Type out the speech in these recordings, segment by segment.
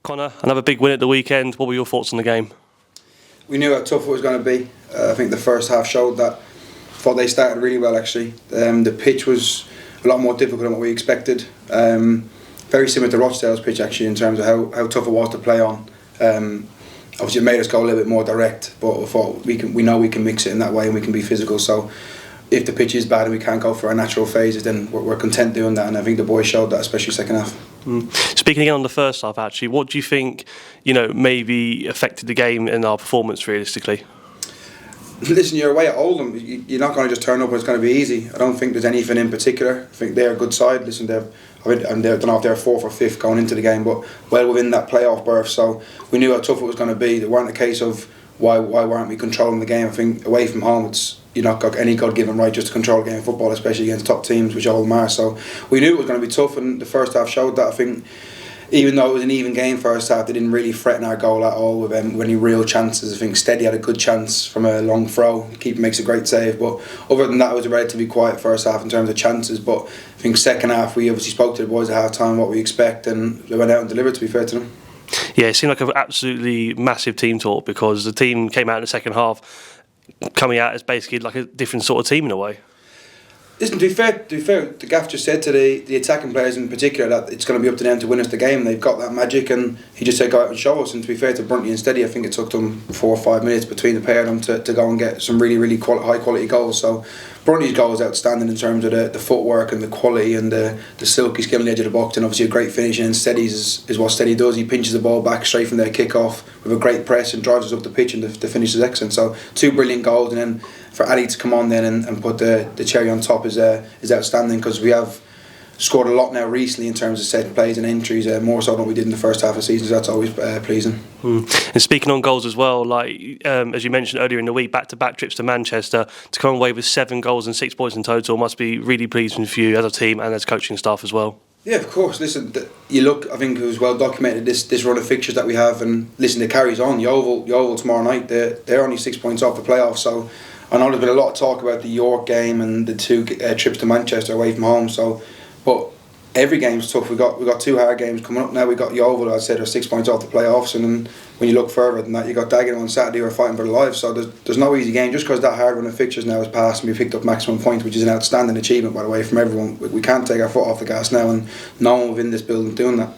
Connor, another big win at the weekend. What were your thoughts on the game? We knew how tough it was going to be. I think the first half showed that. Thought they started really well actually. The pitch was a lot more difficult than what we expected. Very similar to Rochdale's pitch actually in terms of how tough it was to play on. Obviously it made us go a little bit more direct, but I thought we know we can mix it in that way and we can be physical. So if the pitch is bad and we can't go for our natural phases, then we're content doing that, and I think the boys showed that, especially second half. Speaking again on the first half, actually, what do you think, maybe affected the game and our performance realistically? Listen, you're away at Oldham. You're not going to just turn up and it's going to be easy. I don't think there's anything in particular. I think they're a good side. Listen, I don't know if they're fourth or fifth going into the game, but well within that playoff berth. So we knew how tough it was going to be. There weren't a case of why weren't we controlling the game. I think away from home, you're not got any God-given right just to control a game of football, especially against top teams, which Oldham are. So we knew it was going to be tough, and the first half showed that. I think even though it was an even game first half, they didn't really threaten our goal at all with any real chances. I think Steady had a good chance from a long throw. The keeper makes a great save, but other than that, it was a relatively quiet first half in terms of chances. But I think second half, we obviously spoke to the boys at half time what we expect, and they went out and delivered, to be fair to them. Yeah, it seemed like an absolutely massive team talk, because the team came out in the second half coming out as basically like a different sort of team in a way. Listen, to be fair, the gaff just said to the attacking players in particular that it's going to be up to them to win us the game. They've got that magic, and he just said go out and show us. And to be fair to Brunty and Steady, I think it took them 4 or 5 minutes between the pair of them to go and get some really high quality goals. So Brunty's goal was outstanding in terms of the footwork and the quality and the silky skill on the edge of the box, and obviously a great finish. And Steady's is what Steady does. He pinches the ball back straight from their kick off with a great press and drives us up the pitch, and the finish is excellent. So 2 brilliant goals, and then for Ali to come on then and put the cherry on top is outstanding, because we have scored a lot now recently in terms of set plays and entries, more so than we did in the first half of the season, so that's always pleasing. And speaking on goals as well, as you mentioned earlier in the week, back-to-back trips to Manchester, to come away with 7 goals and 6 points in total must be really pleasing for you as a team and as coaching staff as well. Yeah, of course. Listen, you look, I think it was well documented, this run of fixtures that we have, and listen, it carries on. Yeovil tomorrow night, they're only 6 points off the playoffs, so I know there's been a lot of talk about the York game and the 2 trips to Manchester away from home. But every game's tough. We got 2 hard games coming up now. We got Yeovil, as I said, are 6 points off the playoffs, and then when you look further than that, you got Dagenham on Saturday who are fighting for their lives. So there's no easy game. Just because that hard run of fixtures now has passed, and we picked up maximum points, which is an outstanding achievement, by the way, from everyone. We can't take our foot off the gas now, and no one within this building doing that.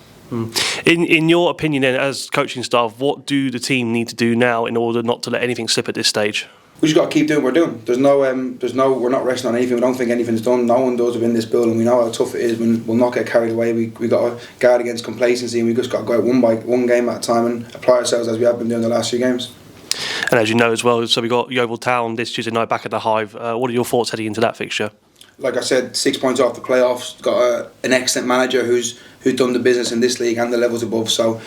In your opinion, then, as coaching staff, what do the team need to do now in order not to let anything slip at this stage? We just got to keep doing what we're doing. We're not resting on anything. We don't think anything's done. No one does within this building. We know how tough it is. We'll not get carried away. We got to guard against complacency, and we just got to go out one game at a time and apply ourselves as we have been doing the last few games. And as you know as well, so we got Yeovil Town this Tuesday night back at the Hive. What are your thoughts heading into that fixture? Like I said, 6 points off the playoffs. Got an excellent manager who's done the business in this league and the levels above. So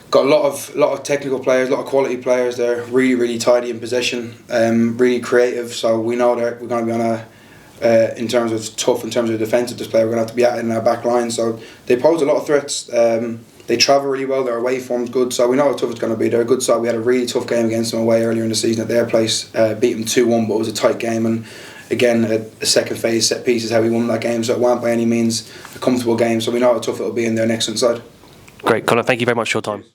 got a lot of technical players, a lot of quality players. They're really tidy in possession, really creative. So we know that we're going to be on in terms of tough, in terms of defensive display, we're going to have to be at it in our back line. So they pose a lot of threats. They travel really well. Their away form's good. So we know how tough it's going to be. They're a good side. We had a really tough game against them away earlier in the season at their place. Beat them 2-1, but it was a tight game. And again, a second phase set piece is how we won that game. So it weren't by any means a comfortable game. So we know how tough it'll be, in their next inside. Great, Connor. Thank you very much for your time.